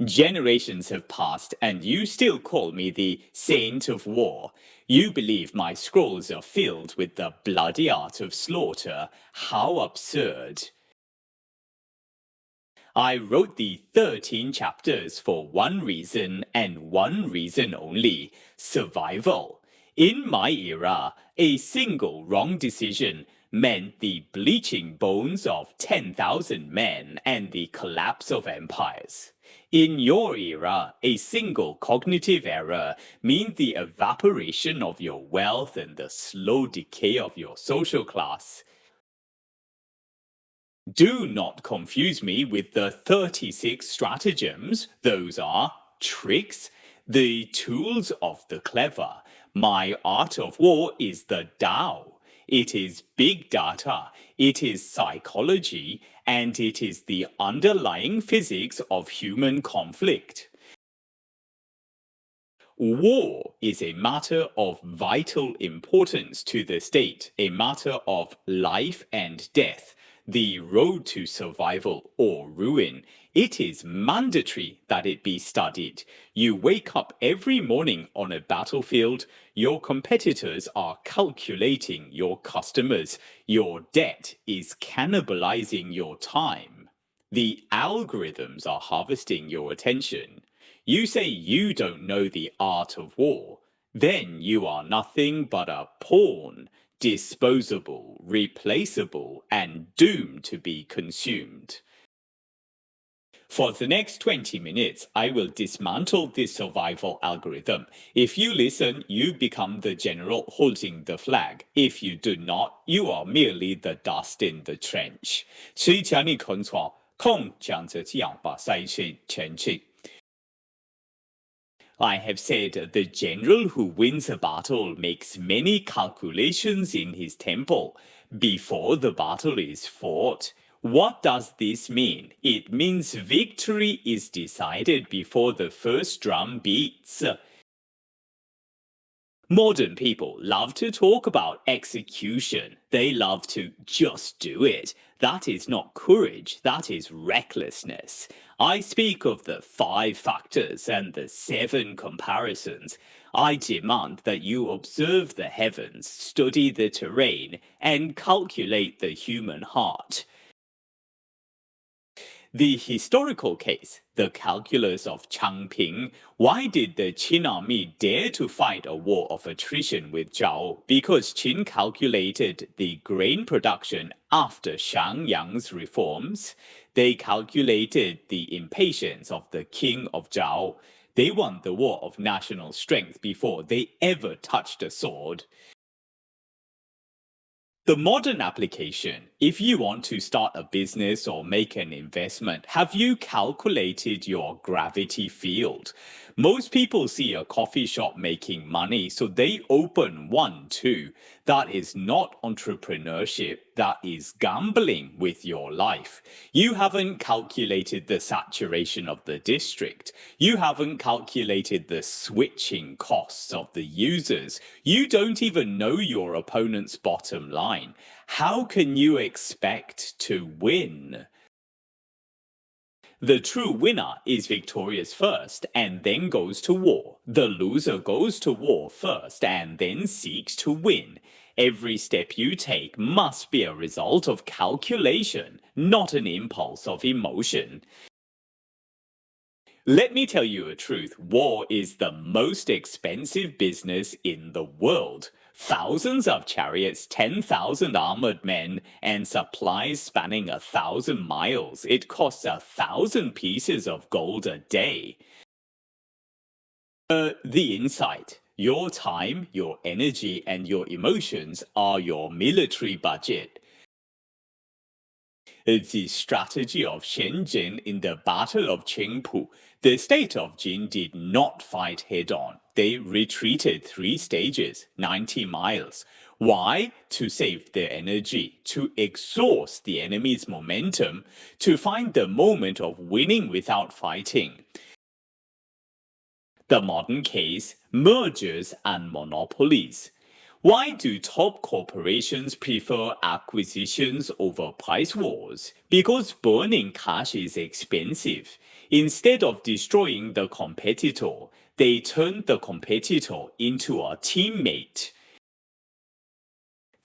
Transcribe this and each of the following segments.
Generations have passed, and you still call me the saint of war. You believe my scrolls are filled with the bloody art of slaughter. How absurd! I wrote the 13 chapters for one reason and one reason only: survival. In my era, a single wrong decision meant the bleaching bones of 10,000 men and the collapse of empires. In your era, a single cognitive error means the evaporation of your wealth and the slow decay of your social class. Do not confuse me with the 36 stratagems. Those are tricks, the tools of the clever. My art of war is the Tao. It is big data, it is psychology, and it is the underlying physics of human conflict. War is a matter of vital importance to the state, a matter of life and death, the road to survival or ruin. It is mandatory that it be studied. You wake up every morning on a battlefield. Your competitors are calculating your customers. Your debt is cannibalizing your time. The algorithms are harvesting your attention. You say you don't know the art of war. Then you are nothing but a pawn, disposable, replaceable, and doomed to be consumed. For the next 20 minutes, I will dismantle this survival algorithm. If you listen, you become the general holding the flag. If you do not, you are merely the dust in the trench. 谁将你控错？空将这样把赛事前进。I have said the general who wins a battle makes many calculations in his temple before the battle is fought. What does this mean? It means victory is decided before the first drum beats. Modern people love to talk about execution. They love to just do it. That is not courage, that is recklessness. I speak of the 5 factors and the 7 comparisons. I demand that you observe the heavens, study the terrain, and calculate the human heart. The historical case, the calculus of Changping. Why did the Qin army dare to fight a war of attrition with Zhao? Because Qin calculated the grain production after Xiangyang's reforms. They calculated the impatience of the king of Zhao. They won the war of national strength before they ever touched a sword. The modern application: if you want to start a business or make an investment, have you calculated your gravity field? Most people see a coffee shop making money, so they open one too. That is not entrepreneurship, that is gambling with your life. You haven't calculated the saturation of the district. You haven't calculated the switching costs of the users. You don't even know your opponent's bottom line. How can you expect to win? The true winner is victorious first and then goes to war. The loser goes to war first and then seeks to win. Every step you take must be a result of calculation, not an impulse of emotion. Let me tell you a truth. War is the most expensive business in the world. Thousands of chariots, 10,000 armored men, and supplies spanning 1,000 miles. It costs 1,000 pieces of gold a day. The insight. Your time, your energy, and your emotions are your military budget. The strategy of Shenzhen in the Battle of Qingpu. The state of Jin did not fight head-on. They retreated 3 stages, 90 miles. Why? To save their energy, to exhaust the enemy's momentum, to find the moment of winning without fighting. The modern case: mergers and monopolies. Why do top corporations prefer acquisitions over price wars? Because burning cash is expensive. Instead of destroying the competitor, they turn the competitor into a teammate.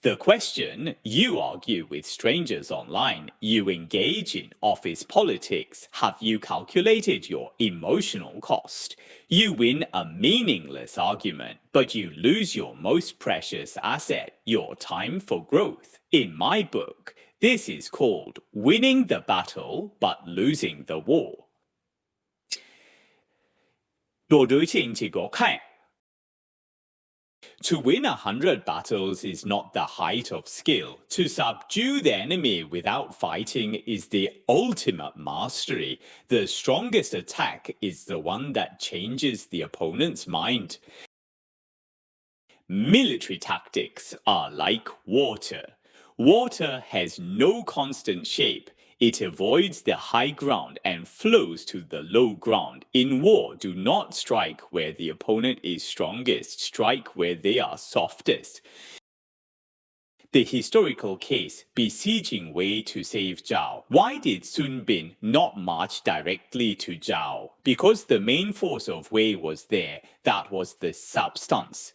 The question: you argue with strangers online, you engage in office politics, have you calculated your emotional cost? You win a meaningless argument, but you lose your most precious asset, your time for growth. In my book, this is called winning the battle but losing the war. 落對情結果看 To win 100 battles is not the height of skill. To subdue the enemy without fighting is the ultimate mastery. The strongest attack is the one that changes the opponent's mind. Military tactics are like water. Water has no constant shape. It avoids the high ground and flows to the low ground. In war, do not strike where the opponent is strongest. Strike where they are softest. The historical case, besieging Wei to save Zhao. Why did Sun Bin not march directly to Zhao? Because the main force of Wei was there. That was the substance.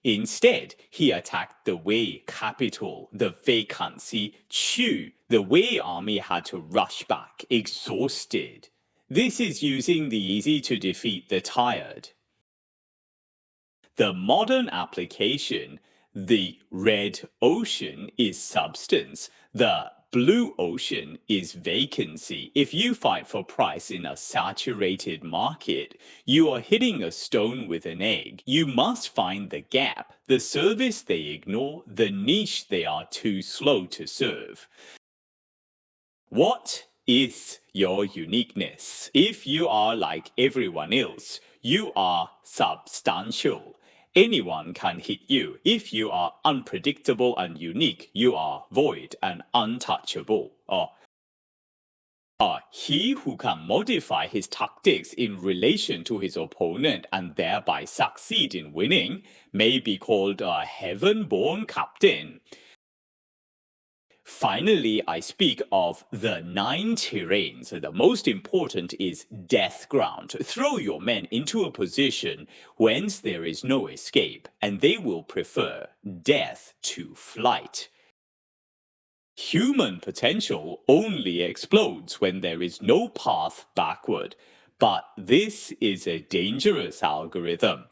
Instead, he attacked the Wei capital, the vacancy, Chu. The Wei army had to rush back, exhausted. This is using the easy to defeat the tired. The modern application, the red ocean is substance, the blue ocean is vacancy. If you fight for price in a saturated market, you are hitting a stone with an egg. You must find the gap, the service they ignore, the niche they are too slow to serve. What is your uniqueness? If you are like everyone else, you are substantial. Anyone can hit you. If you are unpredictable and unique, you are void and untouchable. He who can modify his tactics in relation to his opponent and thereby succeed in winning may be called a heaven-born captain. Finally, I speak of the 9 terrains. The most important is death ground. Throw your men into a position whence there is no escape, and they will prefer death to flight. Human potential only explodes when there is no path backward, but this is a dangerous algorithm.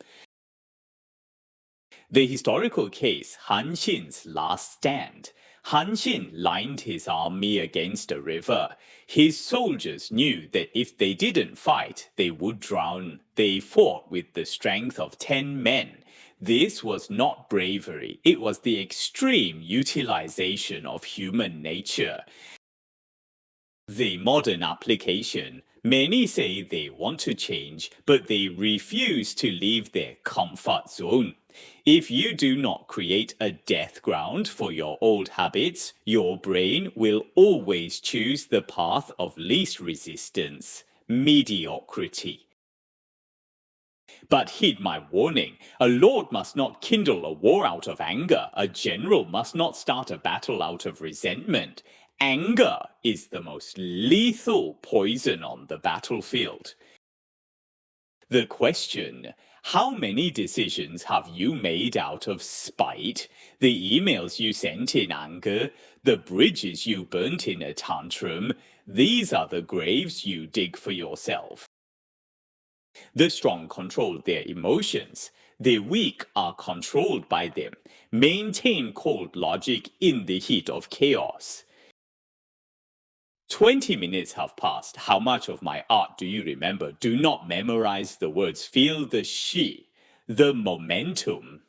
The historical case, Han Xin's last stand. Han Xin lined his army against a river. His soldiers knew that if they didn't fight, they would drown. They fought with the strength of 10 men. This was not bravery. It was the extreme utilization of human nature. The modern application. Many say they want to change, but they refuse to leave their comfort zone. If you do not create a death ground for your old habits, your brain will always choose the path of least resistance, mediocrity. But heed my warning. A lord must not kindle a war out of anger. A general must not start a battle out of resentment. Anger is the most lethal poison on the battlefield. The question: how many decisions have you made out of spite? The emails you sent in anger, the bridges you burnt in a tantrum, these are the graves you dig for yourself. The strong control their emotions. The weak are controlled by them. Maintain cold logic in the heat of chaos. 20 minutes have passed. How much of my art do you remember? Do not memorize the words. Feel the shi, the momentum.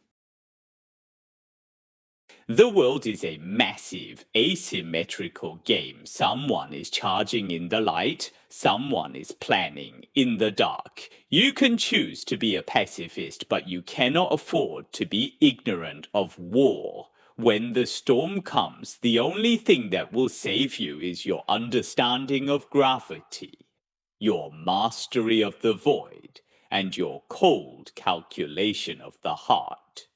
The world is a massive, asymmetrical game. Someone is charging in the light, someone is planning in the dark. You can choose to be a pacifist, but you cannot afford to be ignorant of war. When the storm comes, the only thing that will save you is your understanding of gravity, your mastery of the void, and your cold calculation of the heart.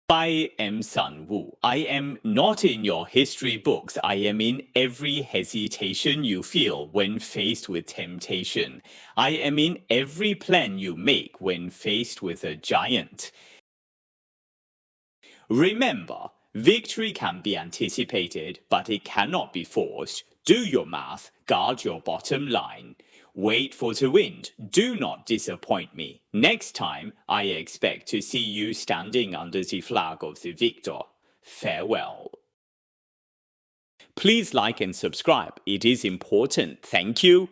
I am Sun Wu. I am not in your history books. I am in every hesitation you feel when faced with temptation. I am in every plan you make when faced with a giant. Remember, victory can be anticipated, but it cannot be forced. Do your math, guard your bottom line. Wait for the wind. Do not disappoint me. Next time, I expect to see you standing under the flag of the victor. Farewell. Please like and subscribe. It is important. Thank you.